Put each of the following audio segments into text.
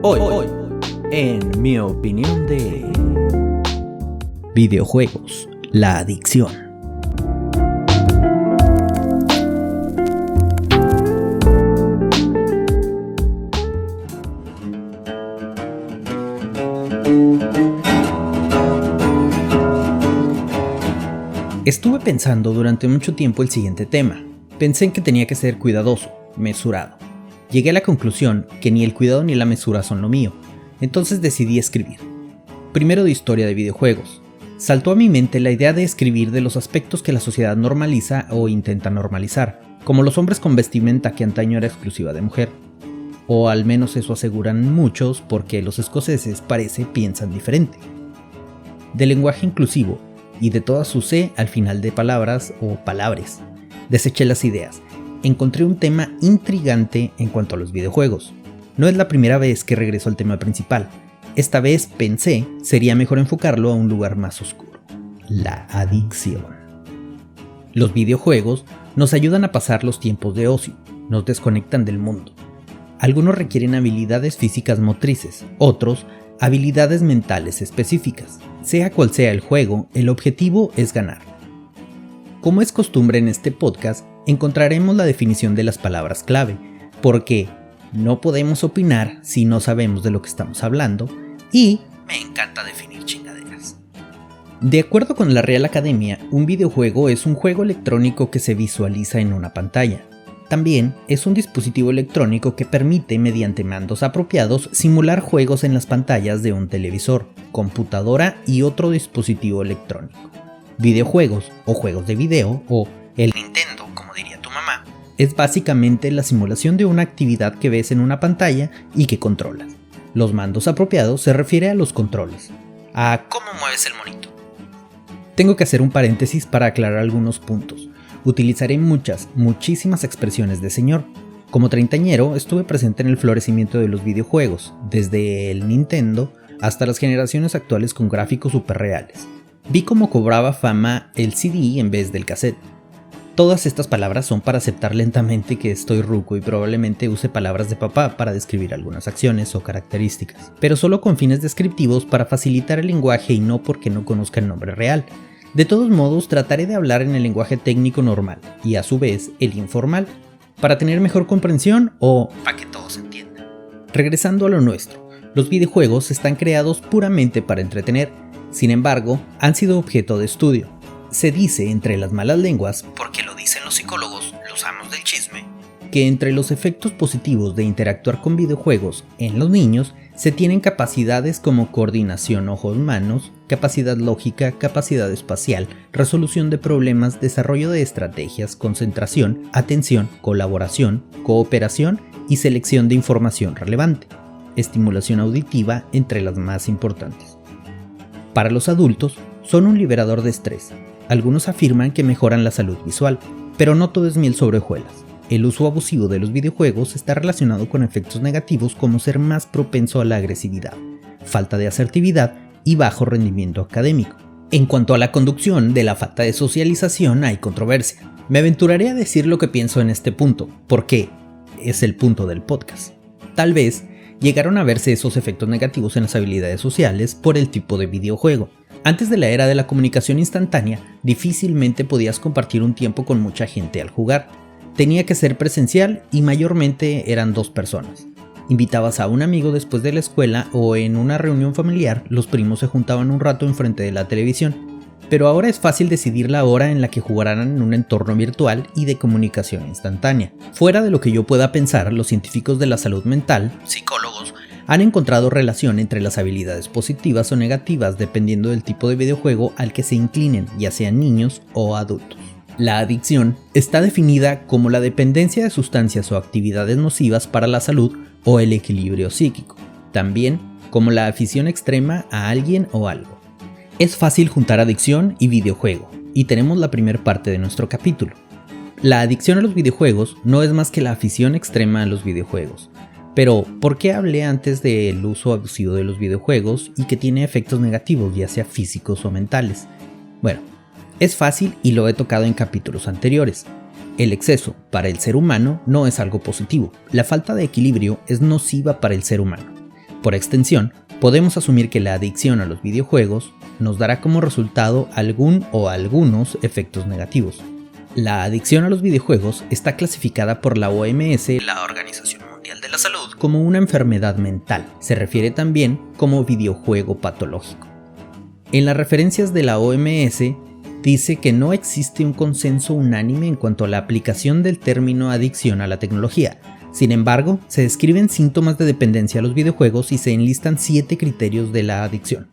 Hoy, en mi opinión de videojuegos, la adicción. Estuve pensando durante mucho tiempo el siguiente tema. Pensé en que tenía que ser cuidadoso, mesurado. Llegué a la conclusión que ni el cuidado ni la mesura son lo mío, entonces decidí escribir. Primero de historia de videojuegos. Saltó a mi mente la idea de escribir de los aspectos que la sociedad normaliza o intenta normalizar, como los hombres con vestimenta que antaño era exclusiva de mujer. O al menos eso aseguran muchos porque los escoceses piensan diferente. Del lenguaje inclusivo y de todas sus C al final de palabras o palabres. Deseché las ideas. Encontré un tema intrigante en cuanto a los videojuegos. No es la primera vez que regreso al tema principal. Esta vez pensé sería mejor enfocarlo a un lugar más oscuro: la adicción. Los videojuegos nos ayudan a pasar los tiempos de ocio, nos desconectan del mundo. Algunos requieren habilidades físicas motrices, otros habilidades mentales específicas. Sea cual sea el juego, el objetivo es ganar. Como es costumbre en este podcast, encontraremos la definición de las palabras clave, porque no podemos opinar si no sabemos de lo que estamos hablando, y me encanta definir chingaderas. De acuerdo con la Real Academia, un videojuego es un juego electrónico que se visualiza en una pantalla. También es un dispositivo electrónico que permite, mediante mandos apropiados, simular juegos en las pantallas de un televisor, computadora y otro dispositivo electrónico. Videojuegos, o juegos de video, o el Nintendo, como diría tu mamá, es básicamente la simulación de una actividad que ves en una pantalla y que controlas. Los mandos apropiados se refiere a los controles, a cómo mueves el monito. Tengo que hacer un paréntesis para aclarar algunos puntos. Utilizaré muchísimas expresiones de señor. Como treintañero estuve presente en el florecimiento de los videojuegos, desde el Nintendo hasta las generaciones actuales con gráficos superreales. Vi cómo cobraba fama el CD en vez del cassette. Todas estas palabras son para aceptar lentamente que estoy ruco y probablemente use palabras de papá para describir algunas acciones o características, pero solo con fines descriptivos para facilitar el lenguaje y no porque no conozca el nombre real. De todos modos, trataré de hablar en el lenguaje técnico normal y a su vez el informal, para tener mejor comprensión o para que todos entiendan. Regresando a lo nuestro, los videojuegos están creados puramente para entretener. Sin embargo, han sido objeto de estudio. Se dice entre las malas lenguas, porque lo dicen los psicólogos, los amos del chisme, que entre los efectos positivos de interactuar con videojuegos en los niños se tienen capacidades como coordinación ojos-manos, capacidad lógica, capacidad espacial, resolución de problemas, desarrollo de estrategias, concentración, atención, colaboración, cooperación y selección de información relevante, estimulación auditiva entre las más importantes. Para los adultos, son un liberador de estrés. Algunos afirman que mejoran la salud visual, pero no todo es miel sobre hojuelas. El uso abusivo de los videojuegos está relacionado con efectos negativos como ser más propenso a la agresividad, falta de asertividad y bajo rendimiento académico. En cuanto a la conducción de la falta de socialización, hay controversia. Me aventuraré a decir lo que pienso en este punto, porque es el punto del podcast. Tal vez llegaron a verse esos efectos negativos en las habilidades sociales por el tipo de videojuego. Antes de la era de la comunicación instantánea, difícilmente podías compartir un tiempo con mucha gente al jugar. Tenía que ser presencial y mayormente eran 2 personas. Invitabas a un amigo después de la escuela o en una reunión familiar, los primos se juntaban un rato enfrente de la televisión. Pero ahora es fácil decidir la hora en la que jugarán en un entorno virtual y de comunicación instantánea. Fuera de lo que yo pueda pensar, los científicos de la salud mental, psicólogos, han encontrado relación entre las habilidades positivas o negativas dependiendo del tipo de videojuego al que se inclinen, ya sean niños o adultos. La adicción está definida como la dependencia de sustancias o actividades nocivas para la salud o el equilibrio psíquico, también como la afición extrema a alguien o algo. Es fácil juntar adicción y videojuego, y tenemos la primera parte de nuestro capítulo. La adicción a los videojuegos no es más que la afición extrema a los videojuegos. Pero, ¿por qué hablé antes del uso abusivo de los videojuegos y que tiene efectos negativos, ya sea físicos o mentales? Bueno, es fácil y lo he tocado en capítulos anteriores. El exceso para el ser humano no es algo positivo. La falta de equilibrio es nociva para el ser humano. Por extensión, podemos asumir que la adicción a los videojuegos nos dará como resultado algún o algunos efectos negativos. La adicción a los videojuegos está clasificada por la OMS, la Organización Mundial de la Salud, como una enfermedad mental. Se refiere también como videojuego patológico. En las referencias de la OMS dice que no existe un consenso unánime en cuanto a la aplicación del término adicción a la tecnología. Sin embargo, se describen síntomas de dependencia a los videojuegos y se enlistan 7 criterios de la adicción,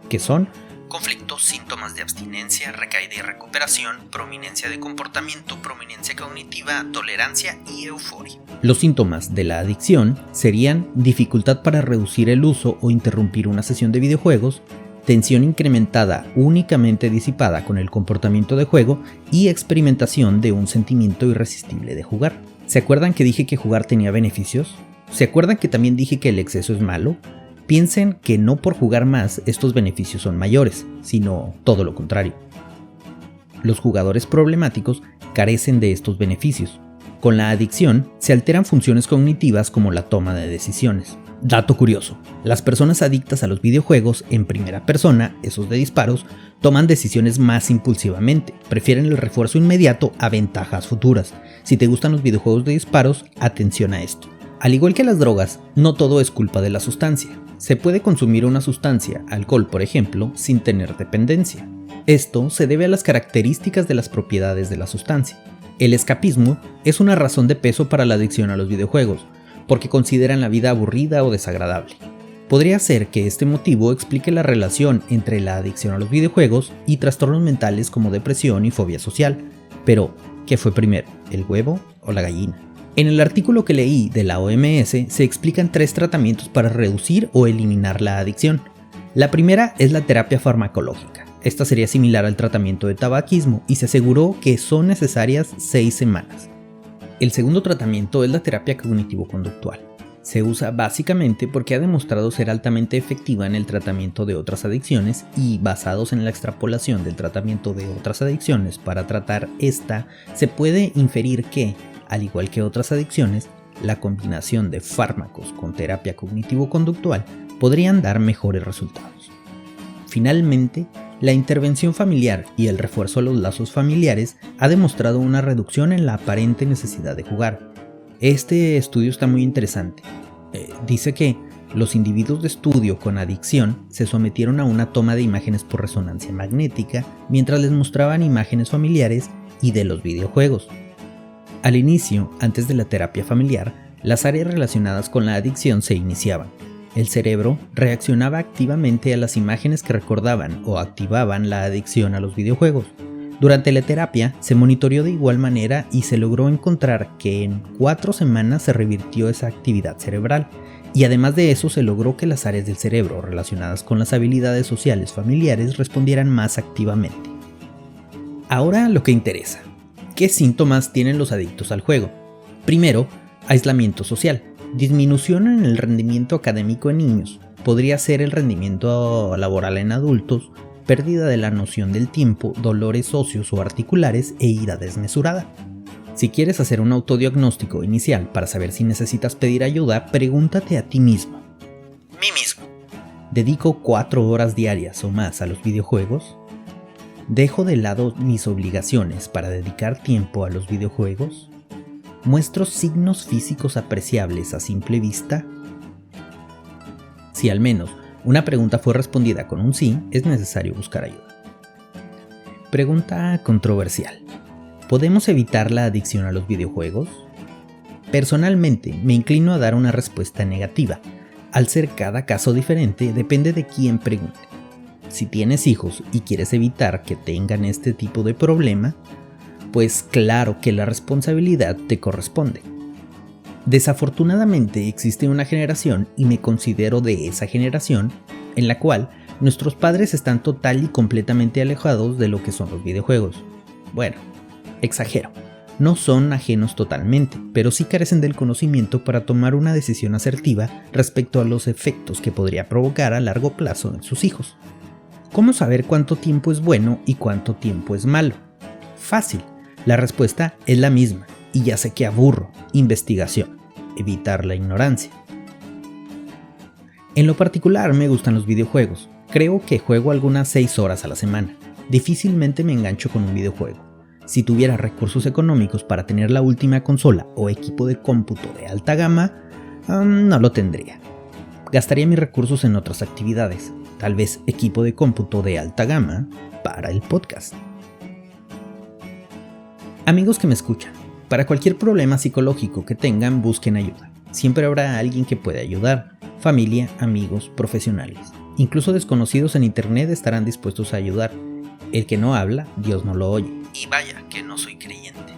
que son conflictos, síntomas de abstinencia, recaída y recuperación, prominencia de comportamiento, prominencia cognitiva, tolerancia y euforia. Los síntomas de la adicción serían dificultad para reducir el uso o interrumpir una sesión de videojuegos, tensión incrementada únicamente disipada con el comportamiento de juego y experimentación de un sentimiento irresistible de jugar. ¿Se acuerdan que dije que jugar tenía beneficios? ¿Se acuerdan que también dije que el exceso es malo? Piensen que no por jugar más estos beneficios son mayores, sino todo lo contrario. Los jugadores problemáticos carecen de estos beneficios. Con la adicción se alteran funciones cognitivas como la toma de decisiones. Dato curioso, las personas adictas a los videojuegos en primera persona, esos de disparos, toman decisiones más impulsivamente, prefieren el refuerzo inmediato a ventajas futuras. Si te gustan los videojuegos de disparos, atención a esto. Al igual que las drogas, no todo es culpa de la sustancia. Se puede consumir una sustancia, alcohol por ejemplo, sin tener dependencia. Esto se debe a las características de las propiedades de la sustancia. El escapismo es una razón de peso para la adicción a los videojuegos, porque consideran la vida aburrida o desagradable. Podría ser que este motivo explique la relación entre la adicción a los videojuegos y trastornos mentales como depresión y fobia social. Pero, ¿qué fue primero, el huevo o la gallina? En el artículo que leí de la OMS se explican 3 tratamientos para reducir o eliminar la adicción. La primera es la terapia farmacológica. Esta sería similar al tratamiento de tabaquismo y se aseguró que son necesarias 6 semanas. El segundo tratamiento es la terapia cognitivo-conductual. Se usa básicamente porque ha demostrado ser altamente efectiva en el tratamiento de otras adicciones y, basados en la extrapolación del tratamiento de otras adicciones para tratar esta, se puede inferir que, al igual que otras adicciones, la combinación de fármacos con terapia cognitivo-conductual podrían dar mejores resultados. Finalmente, la intervención familiar y el refuerzo a los lazos familiares ha demostrado una reducción en la aparente necesidad de jugar. Este estudio está muy interesante. Dice que los individuos de estudio con adicción se sometieron a una toma de imágenes por resonancia magnética mientras les mostraban imágenes familiares y de los videojuegos. Al inicio, antes de la terapia familiar, las áreas relacionadas con la adicción se iniciaban. El cerebro reaccionaba activamente a las imágenes que recordaban o activaban la adicción a los videojuegos. Durante la terapia se monitoreó de igual manera y se logró encontrar que en 4 semanas se revirtió esa actividad cerebral, y además de eso se logró que las áreas del cerebro relacionadas con las habilidades sociales familiares respondieran más activamente. Ahora lo que interesa. ¿Qué síntomas tienen los adictos al juego? Primero, aislamiento social. Disminución en el rendimiento académico en niños, podría ser el rendimiento laboral en adultos, pérdida de la noción del tiempo, dolores óseos o articulares e ira desmesurada. Si quieres hacer un autodiagnóstico inicial para saber si necesitas pedir ayuda, pregúntate a ti mismo. ¿Mí mismo? ¿Dedico 4 horas diarias o más a los videojuegos? ¿Dejo de lado mis obligaciones para dedicar tiempo a los videojuegos? ¿Muestro signos físicos apreciables a simple vista? Si al menos una pregunta fue respondida con un sí, es necesario buscar ayuda. Pregunta controversial. ¿Podemos evitar la adicción a los videojuegos? Personalmente, me inclino a dar una respuesta negativa. Al ser cada caso diferente, depende de quién pregunte. Si tienes hijos y quieres evitar que tengan este tipo de problema, pues claro que la responsabilidad te corresponde. Desafortunadamente existe una generación, y me considero de esa generación, en la cual nuestros padres están total y completamente alejados de lo que son los videojuegos. Bueno, exagero, no son ajenos totalmente, pero sí carecen del conocimiento para tomar una decisión asertiva respecto a los efectos que podría provocar a largo plazo en sus hijos. ¿Cómo saber cuánto tiempo es bueno y cuánto tiempo es malo? Fácil. La respuesta es la misma, y ya sé que aburro: investigación, evitar la ignorancia. En lo particular me gustan los videojuegos. Creo que juego algunas 6 horas a la semana. Difícilmente me engancho con un videojuego. Si tuviera recursos económicos para tener la última consola o equipo de cómputo de alta gama, no lo tendría. Gastaría mis recursos en otras actividades, tal vez equipo de cómputo de alta gama para el podcast. Amigos que me escuchan, para cualquier problema psicológico que tengan, busquen ayuda. Siempre habrá alguien que pueda ayudar, familia, amigos, profesionales. Incluso desconocidos en internet estarán dispuestos a ayudar. El que no habla, Dios no lo oye. Y vaya que no soy creyente.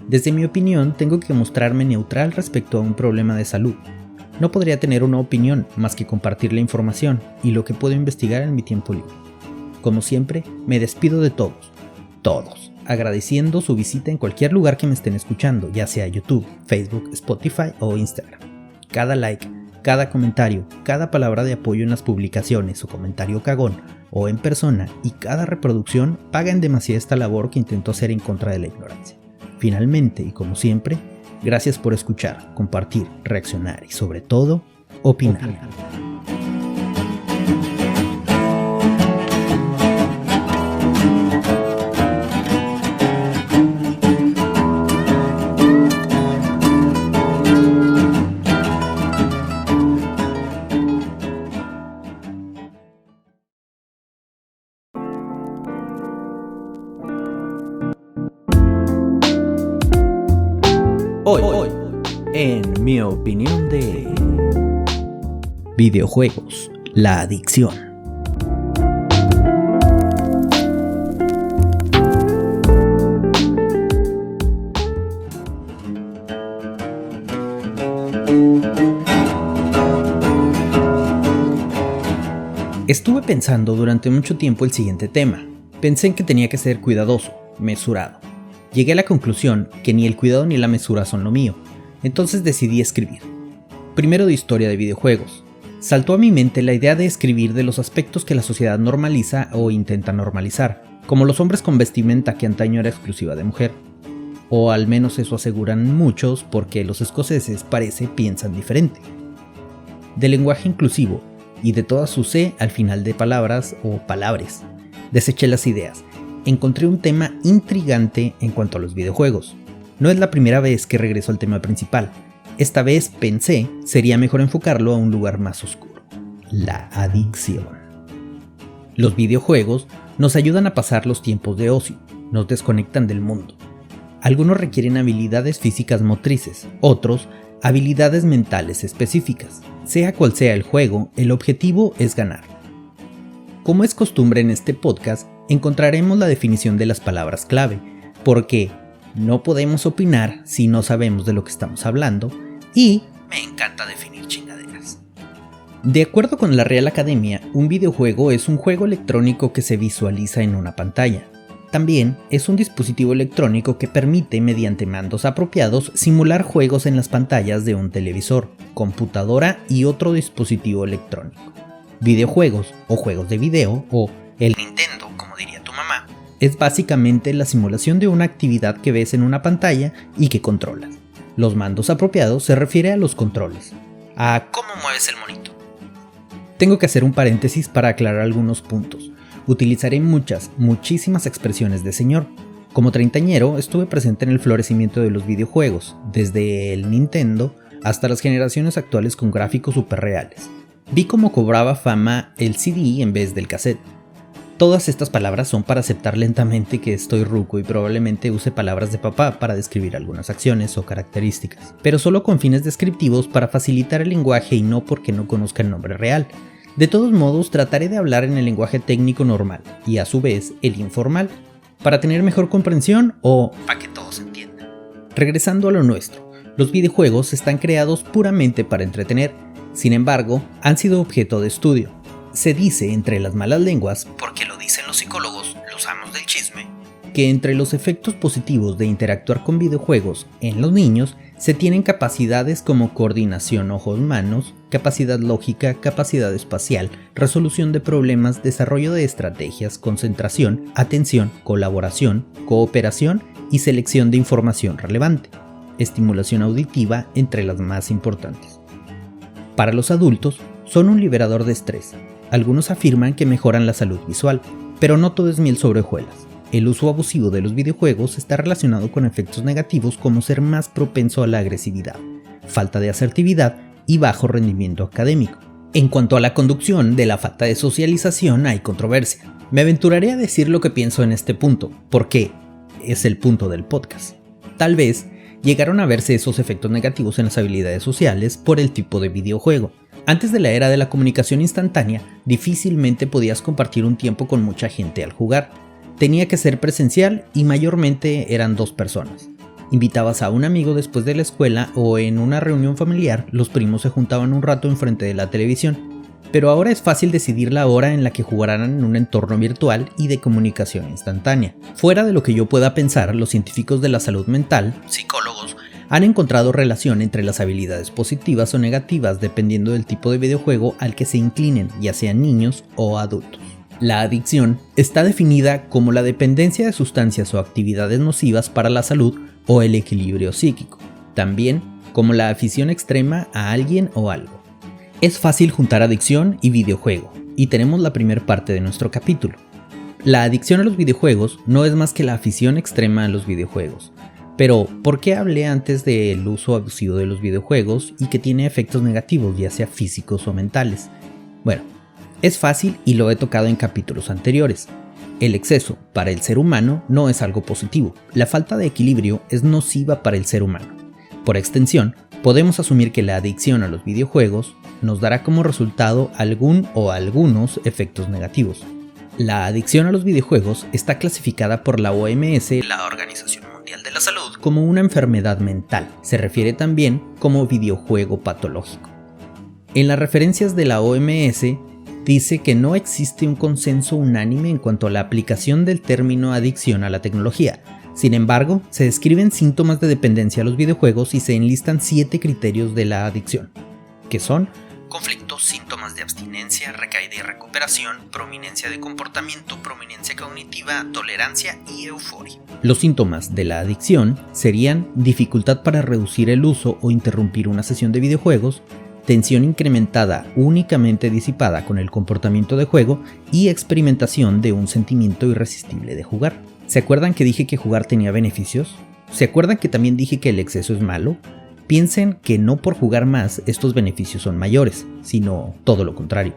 Desde mi opinión, tengo que mostrarme neutral respecto a un problema de salud. No podría tener una opinión más que compartir la información y lo que puedo investigar en mi tiempo libre. Como siempre, me despido de todos, agradeciendo su visita en cualquier lugar que me estén escuchando, ya sea YouTube, Facebook, Spotify o Instagram. Cada like, cada comentario, cada palabra de apoyo en las publicaciones o comentario cagón o en persona y cada reproducción paga en demasía esta labor que intento hacer en contra de la ignorancia. Finalmente, y como siempre, gracias por escuchar, compartir, reaccionar y sobre todo, opinar. Hoy, en mi opinión de videojuegos, la adicción. Estuve pensando durante mucho tiempo el siguiente tema. Pensé en que tenía que ser cuidadoso, mesurado. Llegué a la conclusión que ni el cuidado ni la mesura son lo mío, entonces decidí escribir. Primero de historia de videojuegos. Saltó a mi mente la idea de escribir de los aspectos que la sociedad normaliza o intenta normalizar, como los hombres con vestimenta que antaño era exclusiva de mujer. O al menos eso aseguran muchos porque los escoceses piensan diferente. Del lenguaje inclusivo y de todas sus C al final de palabras o palabres. Deseché las ideas. Encontré un tema intrigante en cuanto a los videojuegos. No es la primera vez que regreso al tema principal. Esta vez pensé sería mejor enfocarlo a un lugar más oscuro: la adicción. Los videojuegos nos ayudan a pasar los tiempos de ocio, nos desconectan del mundo. Algunos requieren habilidades físicas motrices, otros habilidades mentales específicas. Sea cual sea el juego, el objetivo es ganar. Como es costumbre en este podcast, encontraremos la definición de las palabras clave, porque no podemos opinar si no sabemos de lo que estamos hablando y me encanta definir chingaderas. De acuerdo con la Real Academia, un videojuego es un juego electrónico que se visualiza en una pantalla. También es un dispositivo electrónico que permite, mediante mandos apropiados, simular juegos en las pantallas de un televisor, computadora y otro dispositivo electrónico. Videojuegos o juegos de video o el Nintendo, como diría tu mamá, es básicamente la simulación de una actividad que ves en una pantalla y que controlas. Los mandos apropiados se refiere a los controles, a cómo mueves el monito. Tengo que hacer un paréntesis para aclarar algunos puntos. Utilizaré muchísimas expresiones de señor. Como treintañero estuve presente en el florecimiento de los videojuegos, desde el Nintendo hasta las generaciones actuales con gráficos superreales. Vi cómo cobraba fama el CD en vez del cassette. Todas estas palabras son para aceptar lentamente que estoy ruco y probablemente use palabras de papá para describir algunas acciones o características, pero solo con fines descriptivos para facilitar el lenguaje y no porque no conozca el nombre real. De todos modos, trataré de hablar en el lenguaje técnico normal y a su vez el informal, para tener mejor comprensión o para que todos entiendan. Regresando a lo nuestro, los videojuegos están creados puramente para entretener, sin embargo, han sido objeto de estudio. Se dice entre las malas lenguas, porque lo dicen los psicólogos, los amos del chisme, que entre los efectos positivos de interactuar con videojuegos en los niños se tienen capacidades como coordinación ojos-manos, capacidad lógica, capacidad espacial, resolución de problemas, desarrollo de estrategias, concentración, atención, colaboración, cooperación y selección de información relevante, estimulación auditiva entre las más importantes. Para los adultos, son un liberador de estrés. Algunos afirman que mejoran la salud visual, pero no todo es miel sobre hojuelas. El uso abusivo de los videojuegos está relacionado con efectos negativos como ser más propenso a la agresividad, falta de asertividad y bajo rendimiento académico. En cuanto a la conducción de la falta de socialización hay controversia. Me aventuraré a decir lo que pienso en este punto, porque es el punto del podcast. Tal vez llegaron a verse esos efectos negativos en las habilidades sociales por el tipo de videojuego. Antes de la era de la comunicación instantánea, difícilmente podías compartir un tiempo con mucha gente al jugar. Tenía que ser presencial y mayormente eran 2 personas. Invitabas a un amigo después de la escuela o en una reunión familiar, los primos se juntaban un rato enfrente de la televisión. Pero ahora es fácil decidir la hora en la que jugarán en un entorno virtual y de comunicación instantánea. Fuera de lo que yo pueda pensar, los científicos de la salud mental, psicólogos, han encontrado relación entre las habilidades positivas o negativas dependiendo del tipo de videojuego al que se inclinen, ya sean niños o adultos. La adicción está definida como la dependencia de sustancias o actividades nocivas para la salud o el equilibrio psíquico, también como la afición extrema a alguien o algo. Es fácil juntar adicción y videojuego, y tenemos la primera parte de nuestro capítulo. La adicción a los videojuegos no es más que la afición extrema a los videojuegos. Pero, ¿por qué hablé antes del uso abusivo de los videojuegos y que tiene efectos negativos, ya sea físicos o mentales? Bueno, es fácil y lo he tocado en capítulos anteriores. El exceso para el ser humano no es algo positivo. La falta de equilibrio es nociva para el ser humano. Por extensión, podemos asumir que la adicción a los videojuegos nos dará como resultado algún o algunos efectos negativos. La adicción a los videojuegos está clasificada por la OMS, la Organización Mundial de la Salud, como una enfermedad mental. Se refiere también como videojuego patológico. En las referencias de la OMS dice que no existe un consenso unánime en cuanto a la aplicación del término adicción a la tecnología. Sin embargo, se describen síntomas de dependencia a los videojuegos y se enlistan 7 criterios de la adicción, que son conflictos, síntomas de abstinencia, recaída y recuperación, prominencia de comportamiento, prominencia cognitiva, tolerancia y euforia. Los síntomas de la adicción serían dificultad para reducir el uso o interrumpir una sesión de videojuegos, tensión incrementada únicamente disipada con el comportamiento de juego y experimentación de un sentimiento irresistible de jugar. ¿Se acuerdan que dije que jugar tenía beneficios? ¿Se acuerdan que también dije que el exceso es malo? Piensen que no por jugar más estos beneficios son mayores, sino todo lo contrario.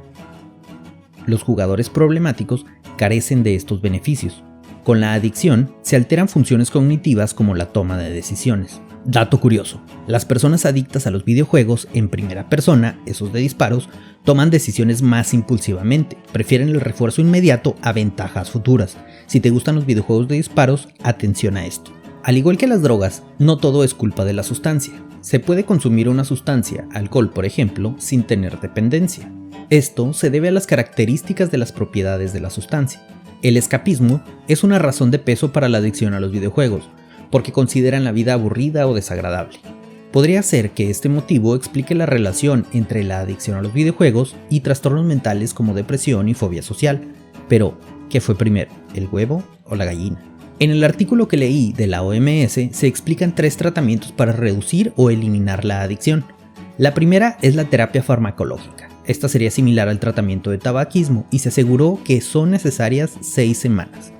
Los jugadores problemáticos carecen de estos beneficios. Con la adicción se alteran funciones cognitivas como la toma de decisiones. Dato curioso, las personas adictas a los videojuegos en primera persona, esos de disparos, toman decisiones más impulsivamente, prefieren el refuerzo inmediato a ventajas futuras. Si te gustan los videojuegos de disparos, atención a esto. Al igual que las drogas, no todo es culpa de la sustancia. Se puede consumir una sustancia, alcohol por ejemplo, sin tener dependencia. Esto se debe a las características de las propiedades de la sustancia. El escapismo es una razón de peso para la adicción a los videojuegos, porque consideran la vida aburrida o desagradable. Podría ser que este motivo explique la relación entre la adicción a los videojuegos y trastornos mentales como depresión y fobia social. Pero, ¿qué fue primero, el huevo o la gallina? En el artículo que leí de la OMS se explican 3 tratamientos para reducir o eliminar la adicción. La primera es la terapia farmacológica. Esta sería similar al tratamiento de tabaquismo y se aseguró que son necesarias 6 semanas.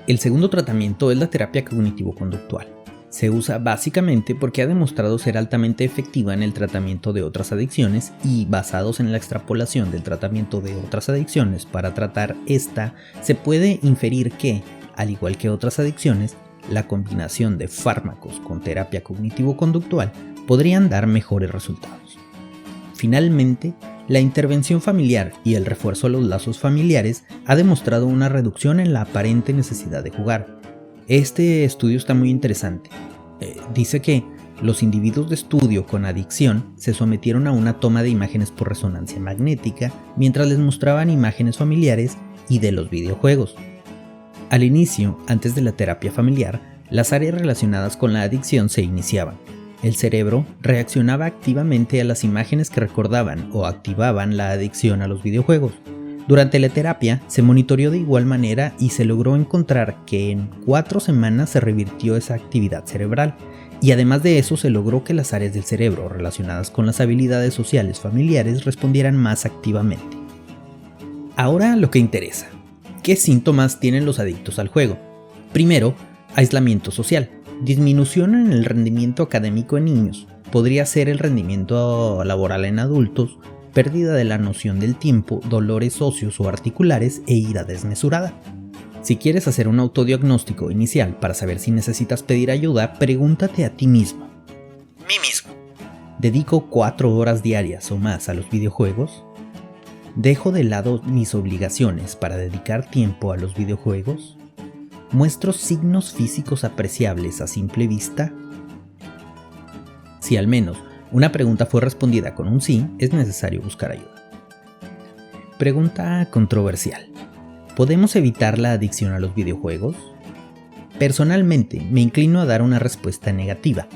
El segundo tratamiento es la terapia cognitivo-conductual. Se usa básicamente porque ha demostrado ser altamente efectiva en el tratamiento de otras adicciones y, basados en la extrapolación del tratamiento de otras adicciones para tratar esta, se puede inferir que, al igual que otras adicciones, la combinación de fármacos con terapia cognitivo-conductual podrían dar mejores resultados. Finalmente, la intervención familiar y el refuerzo a los lazos familiares ha demostrado una reducción en la aparente necesidad de jugar. Este estudio está muy interesante. Dice que los individuos de estudio con adicción se sometieron a una toma de imágenes por resonancia magnética mientras les mostraban imágenes familiares y de los videojuegos. Al inicio, antes de la terapia familiar, las áreas relacionadas con la adicción se iniciaban. El cerebro reaccionaba activamente a las imágenes que recordaban o activaban la adicción a los videojuegos. Durante la terapia se monitoreó de igual manera y se logró encontrar que en 4 semanas se revirtió esa actividad cerebral. Y además de eso se logró que las áreas del cerebro relacionadas con las habilidades sociales familiares respondieran más activamente. Ahora lo que interesa. ¿Qué síntomas tienen los adictos al juego? Primero, aislamiento social, disminución en el rendimiento académico en niños, podría ser el rendimiento laboral en adultos, pérdida de la noción del tiempo, dolores óseos o articulares e ira desmesurada. Si quieres hacer un autodiagnóstico inicial para saber si necesitas pedir ayuda, pregúntate a ti mismo. ¿Mí mismo? ¿Dedico 4 horas diarias o más a los videojuegos? ¿Dejo de lado mis obligaciones para dedicar tiempo a los videojuegos? ¿Muestro signos físicos apreciables a simple vista? Si al menos una pregunta fue respondida con un sí, es necesario buscar ayuda. Pregunta controversial. ¿Podemos evitar la adicción a los videojuegos? Personalmente, me inclino a dar una respuesta negativa.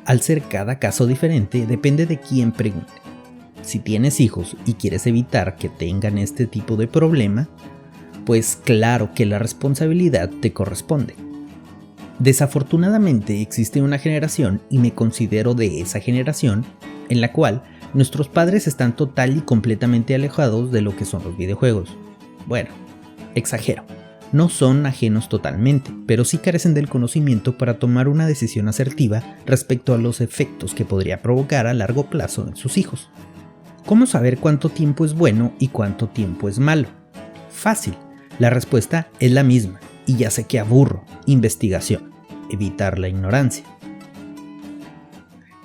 Al ser cada caso diferente, depende de quién pregunte. Si tienes hijos y quieres evitar que tengan este tipo de problema, pues claro que la responsabilidad te corresponde. Desafortunadamente existe una generación, y me considero de esa generación, en la cual nuestros padres están total y completamente alejados de lo que son los videojuegos. Bueno, exagero, no son ajenos totalmente, pero sí carecen del conocimiento para tomar una decisión asertiva respecto a los efectos que podría provocar a largo plazo en sus hijos. ¿Cómo saber cuánto tiempo es bueno y cuánto tiempo es malo? Fácil, la respuesta es la misma, y ya sé que aburro: investigación, evitar la ignorancia.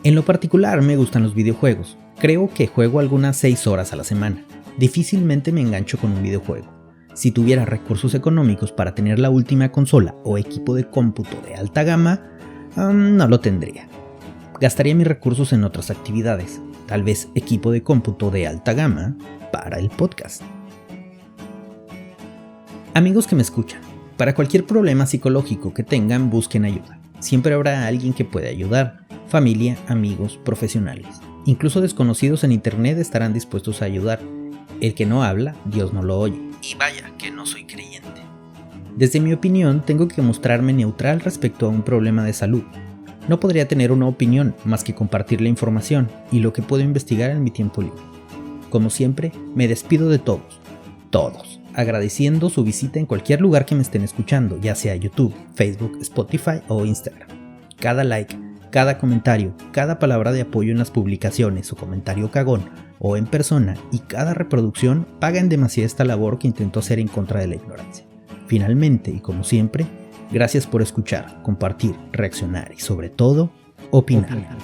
En lo particular me gustan los videojuegos, creo que juego algunas 6 horas a la semana, difícilmente me engancho con un videojuego. Si tuviera recursos económicos para tener la última consola o equipo de cómputo de alta gama, no lo tendría. Gastaría mis recursos en otras actividades, tal vez equipo de cómputo de alta gama para el podcast. Amigos que me escuchan, para cualquier problema psicológico que tengan, busquen ayuda. Siempre habrá alguien que pueda ayudar, familia, amigos, profesionales. Incluso desconocidos en internet estarán dispuestos a ayudar. El que no habla, Dios no lo oye. Y vaya que no soy creyente. Desde mi opinión, tengo que mostrarme neutral respecto a un problema de salud. No podría tener una opinión más que compartir la información y lo que puedo investigar en mi tiempo libre. Como siempre, me despido de todos, agradeciendo su visita en cualquier lugar que me estén escuchando, ya sea YouTube, Facebook, Spotify o Instagram. Cada like, cada comentario, cada palabra de apoyo en las publicaciones o comentario cagón o en persona, y cada reproducción paga en demasía esta labor que intento hacer en contra de la ignorancia. Finalmente, y como siempre, gracias por escuchar, compartir, reaccionar y sobre todo, opinar.